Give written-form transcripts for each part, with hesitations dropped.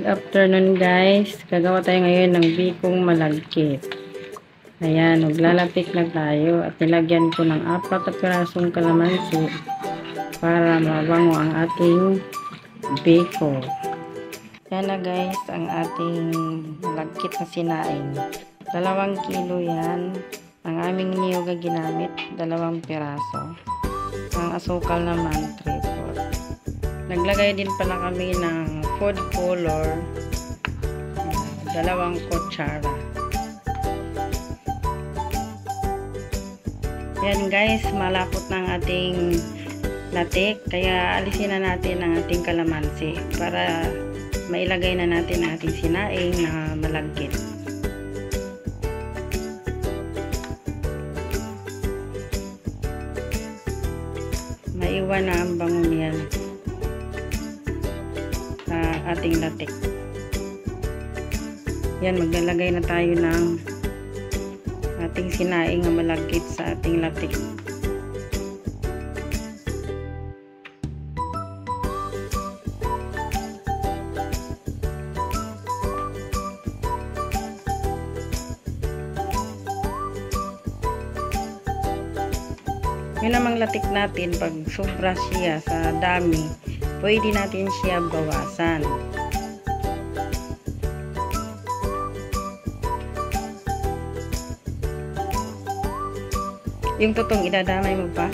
afternoon guys. Gagawa tayo ngayon ng bikong malagkit. Ayan, maglalapik na tayo at nilagyan ko ng 4 na pirasong kalamansi para mabango ang ating biko. Yan na guys, ang ating malagkit na sinaing. 2 kilo yan. Ang aming niyog ginamit, 2 piraso. Ang asukal naman, 3/4. Naglagay din pala kami ng food color, 2 kutsara. Yan guys, malapot na ang ating latik, kaya alisin na natin ang ating kalamansi para mailagay na natin ang ating sinaing na malagkit. Maiwan na ang bango niyan sa ating latik. Yan, maglalagay na tayo ng ating sinaing na malagkit sa ating latik. Yun namang latik natin, pag sobra siya sa dami, pwede natin siya bawasan. Yung tutong idadamay mo pa.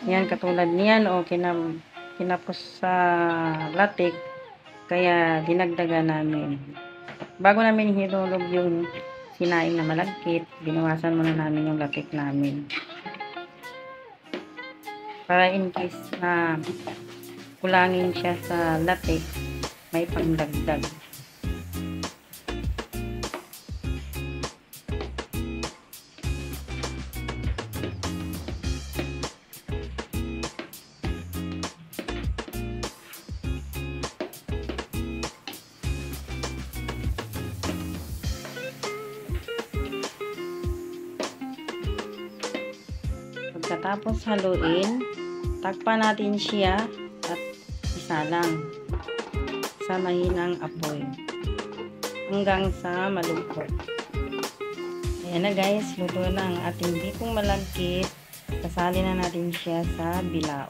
Yan, katulad niyan, o kinapos sa latik, kaya dinagdagan namin. Bago namin hinulog yung sinaing na malagkit, binawasan muna namin yung latik namin. Para in case na kulangin siya sa latik, may pangdagdag. Pagkatapos haluin, takpan natin siya at isalang sa mahinang apoy hanggang sa malugkot. Ayan na guys, luto na ang ating bikong malagkit. Sasalin na natin siya sa bilao.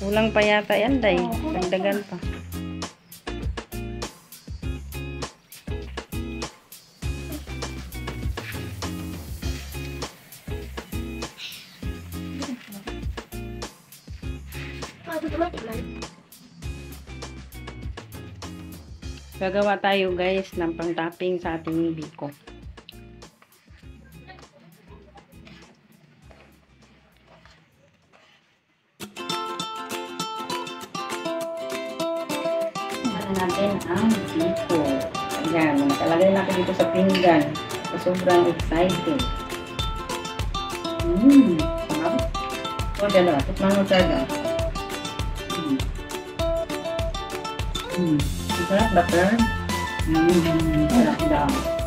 Kulang pa yata yan, day. Dagdagan pa. Gagawa tayo guys ng pang-topping sa ating biko. Natin ang biko. Ayan, nakalagay na ako dito sa pinggan. Sobrang excited. Sarap. O, dyan na. Tikman mo talaga. Sarap, butter. Sarap daw.